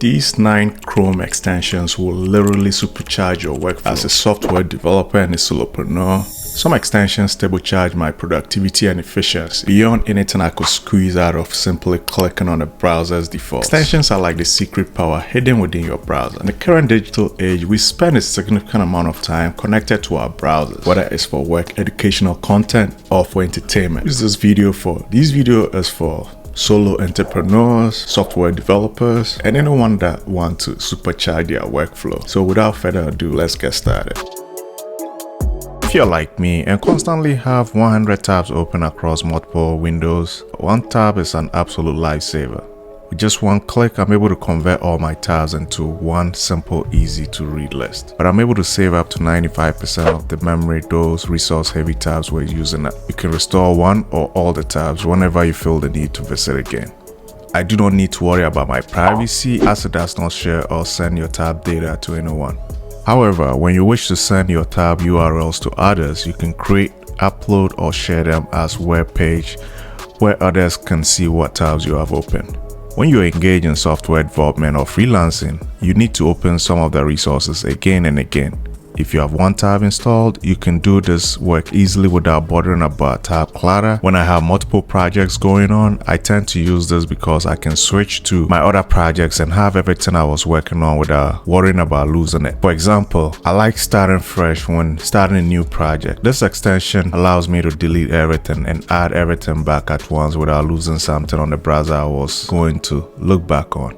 These 9 Chrome extensions will literally supercharge your workflow. As a software developer and a solopreneur, some extensions turbocharge my productivity and efficiency beyond anything I could squeeze out of simply clicking on a browser's default. Extensions are like the secret power hidden within your browser. In the current digital age, we spend a significant amount of time connected to our browsers, whether it's for work, educational content, or for entertainment. This video is for solo entrepreneurs, software developers, and anyone that want to supercharge their workflow. So without further ado, let's get started. If you're like me and constantly have 100 tabs open across multiple windows, OneTab is an absolute lifesaver. With just one click, I'm able to convert all my tabs into one simple, easy to read list. But I'm able to save up to 95% of the memory those resource-heavy tabs we're using up. You can restore one or all the tabs whenever you feel the need to visit again. I do not need to worry about my privacy, as it does not share or send your tab data to anyone. However, when you wish to send your tab URLs to others, you can create, upload, or share them as web page where others can see what tabs you have opened. When you engage in software development or freelancing, you need to open some of the resources again and again. If you have OneTab installed, you can do this work easily without bothering about tab clutter. When I have multiple projects going on, I tend to use this because I can switch to my other projects and have everything I was working on without worrying about losing it. For example, I like starting fresh when starting a new project. This extension allows me to delete everything and add everything back at once without losing something on the browser I was going to look back on.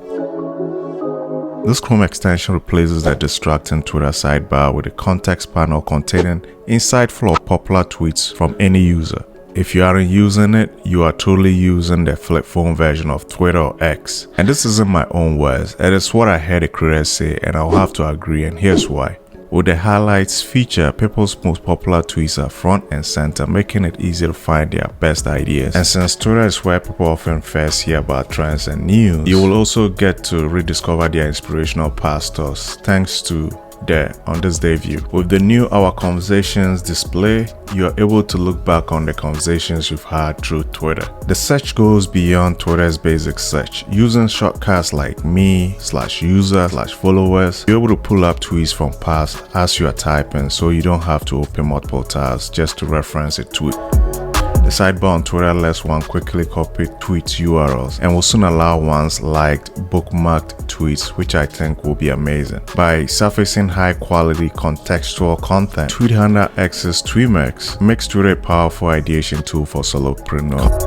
This Chrome extension replaces the distracting Twitter sidebar with a context panel containing insightful or popular tweets from any user. If you aren't using it, you are totally using the flip phone version of Twitter or X. And this isn't my own words, it is what I heard a creator say, and I'll have to agree, and here's why. With the highlights feature, people's most popular tweets are front and center, making it easy to find their best ideas. And since Twitter is where people often first hear about trends and news, you will also get to rediscover their inspirational past thoughts thanks to on this day view. With the new Our Conversations display, you are able to look back on the conversations you've had through Twitter. The search goes beyond Twitter's basic search. Using shortcuts like me/user/followers, you're able to pull up tweets from past as you are typing, so you don't have to open multiple tabs just to reference a tweet. The sidebar on Twitter lets one quickly copy tweet URLs and will soon allow one's liked, bookmarked tweets, which I think will be amazing. By surfacing high-quality contextual content, TweetHX's TweetHX makes Twitter a powerful ideation tool for solopreneurs.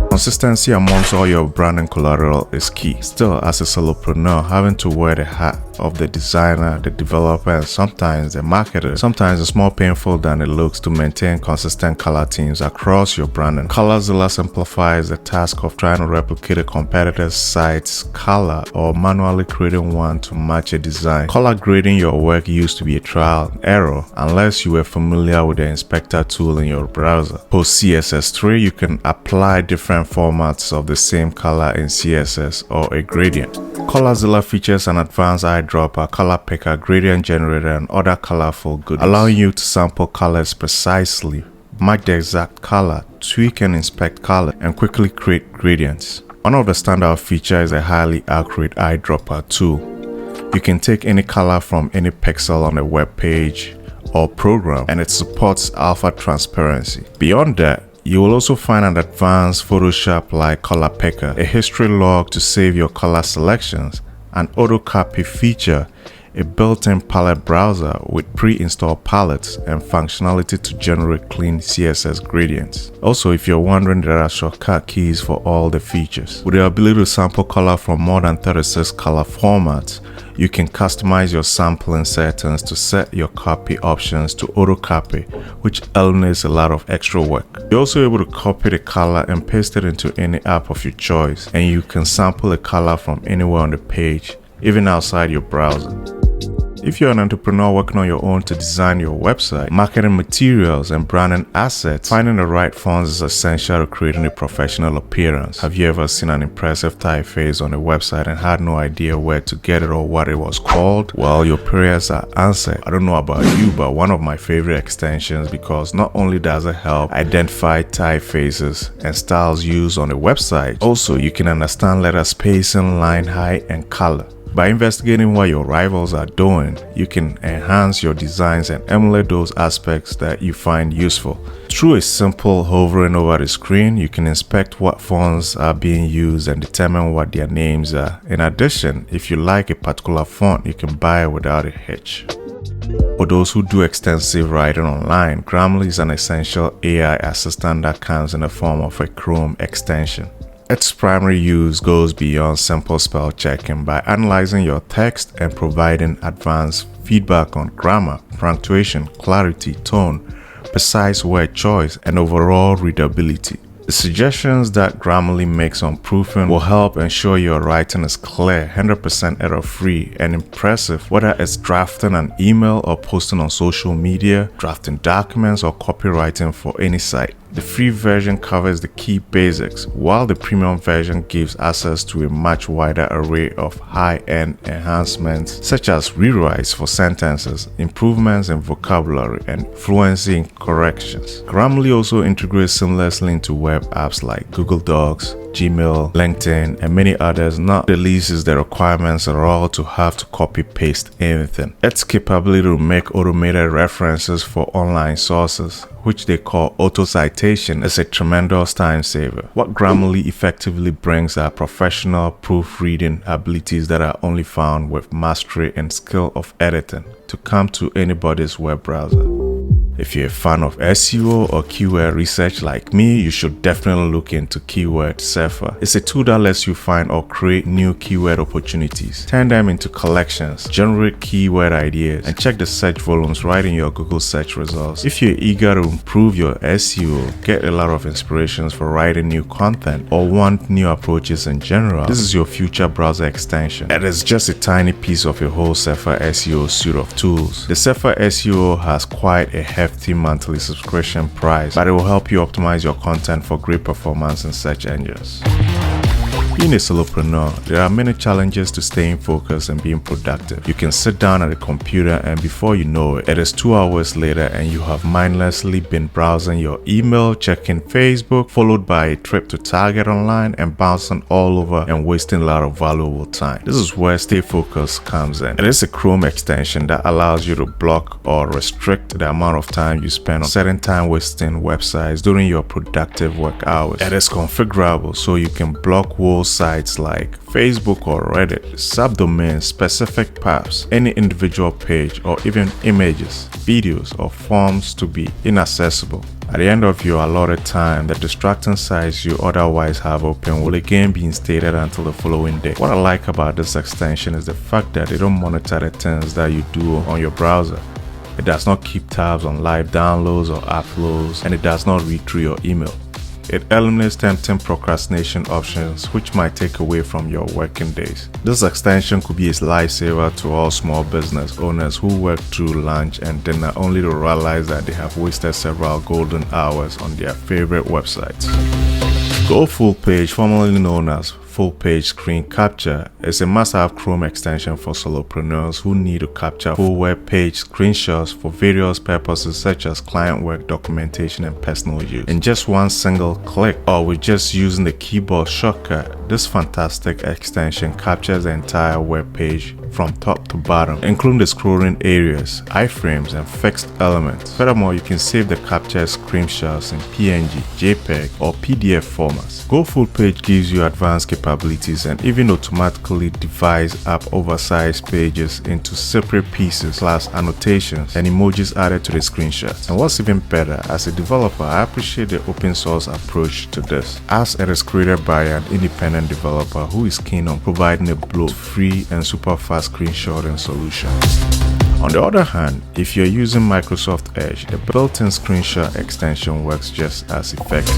Consistency amongst all your branding collateral is key. Still, as a solopreneur, having to wear the hat of the designer, the developer, and sometimes the marketer, sometimes it's more painful than it looks to maintain consistent color themes across your branding. ColorZilla simplifies the task of trying to replicate a competitor's site's color or manually creating one to match a design. Color grading your work used to be a trial and error unless you were familiar with the inspector tool in your browser. Post CSS3, you can apply different formats of the same color in CSS or a gradient. ColorZilla features an advanced eyedropper, color picker, gradient generator, and other colorful goodies, allowing you to sample colors precisely, match the exact color, tweak and inspect color, and quickly create gradients. One of the standout features is a highly accurate eyedropper tool. You can take any color from any pixel on a web page or program, and it supports alpha transparency. Beyond that, you will also find an advanced Photoshop-like color picker, a history log to save your color selections, an auto copy feature, a built-in palette browser with pre-installed palettes, and functionality to generate clean CSS gradients. Also, if you're wondering, there are shortcut keys for all the features. With the ability to sample color from more than 36 color formats, you can customize your sampling settings to set your copy options to auto copy, which eliminates a lot of extra work. You're also able to copy the color and paste it into any app of your choice, and you can sample a color from anywhere on the page, even outside your browser. If you're an entrepreneur working on your own to design your website, marketing materials, and branding assets, finding the right fonts is essential to creating a professional appearance. Have you ever seen an impressive typeface on a website and had no idea where to get it or what it was called? Well, your prayers are answered. I don't know about you, but one of my favorite extensions, because not only does it help identify typefaces and styles used on a website, also you can understand letter spacing, line height, and color. By investigating what your rivals are doing, you can enhance your designs and emulate those aspects that you find useful. Through a simple hovering over the screen, you can inspect what fonts are being used and determine what their names are. In addition, if you like a particular font, you can buy it without a hitch. For those who do extensive writing online, Grammarly is an essential AI assistant that comes in the form of a Chrome extension. Its primary use goes beyond simple spell checking by analyzing your text and providing advanced feedback on grammar, punctuation, clarity, tone, precise word choice, and overall readability. The suggestions that Grammarly makes on proofing will help ensure your writing is clear, 100% error-free, and impressive, whether it's drafting an email or posting on social media, drafting documents, or copywriting for any site. The free version covers the key basics, while the premium version gives access to a much wider array of high-end enhancements such as rewrites for sentences, improvements in vocabulary, and fluency in corrections. Grammarly also integrates seamlessly into web apps like Google Docs, Gmail, LinkedIn, and many others. Not the least is the requirements are all to have to copy-paste anything. Its capability to make automated references for online sources, which they call auto-citation, is a tremendous time saver. What Grammarly effectively brings are professional proofreading abilities that are only found with mastery and skill of editing to come to anybody's web browser. If you're a fan of SEO or keyword research like me, you should definitely look into Keyword Surfer. It's a tool that lets you find or create new keyword opportunities, turn them into collections, generate keyword ideas, and check the search volumes right in your Google search results. If you're eager to improve your SEO, get a lot of inspirations for writing new content, or want new approaches in general, this is your future browser extension. It is just a tiny piece of your whole Surfer SEO suite of tools. The Surfer SEO has quite a hefty monthly subscription price, but it will help you optimize your content for great performance in search engines. Being a solopreneur, there are many challenges to staying focused and being productive. You can sit down at a computer and before you know it, it is 2 hours later and you have mindlessly been browsing your email, checking Facebook, followed by a trip to Target online and bouncing all over and wasting a lot of valuable time. This is where Stay Focused comes in. It is a Chrome extension that allows you to block or restrict the amount of time you spend on certain time-wasting websites during your productive work hours. It is configurable so you can block whole sites like Facebook or Reddit, subdomains, specific paths, any individual page, or even images, videos, or forms to be inaccessible. At the end of your allotted time, the distracting sites you otherwise have open will again be instated until the following day. What I like about this extension is the fact that they don't monitor the things that you do on your browser. It does not keep tabs on live downloads or uploads, and it does not read through your email. It eliminates tempting procrastination options which might take away from your working days. This extension could be a lifesaver to all small business owners who work through lunch and dinner only to realize that they have wasted several golden hours on their favorite websites. Go Full Page, formerly known as Full Page Screen Capture, is a must-have Chrome extension for solopreneurs who need to capture full web page screenshots for various purposes such as client work, documentation, and personal use. In just one single click, or with just using the keyboard shortcut, this fantastic extension captures the entire web page from top to bottom, including the scrolling areas, iframes, and fixed elements. Furthermore, you can save the captured screenshots in PNG, JPEG, or PDF formats. Go Full Page gives you advanced capabilities and even automatically divides up oversized pages into separate pieces plus annotations and emojis added to the screenshots. And what's even better, as a developer, I appreciate the open source approach to this, as it is created by an independent developer who is keen on providing a bloat-free and super fast screenshotting solution. On the other hand, if you're using Microsoft Edge, the built-in screenshot extension works just as effective.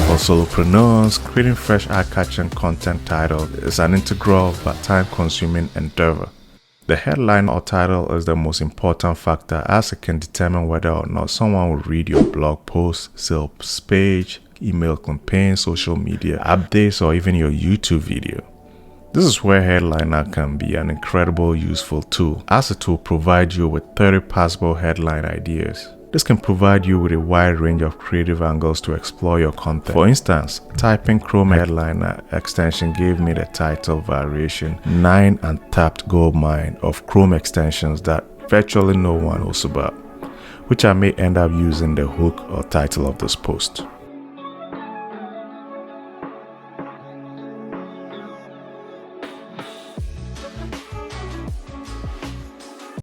For solopreneurs, creating fresh eye-catching content title is an integral but time-consuming endeavor. The headline or title is the most important factor, as it can determine whether or not someone will read your blog post, sales page, email campaign, social media updates, or even your YouTube video. This is where Headliner can be an incredible useful tool, as it will provide you with 30 possible headline ideas. This can provide you with a wide range of creative angles to explore your content. For instance, typing Chrome Headliner extension gave me the title variation 9 Untapped Gold Mine of Chrome extensions that virtually no one knows about, which I may end up using the hook or title of this post.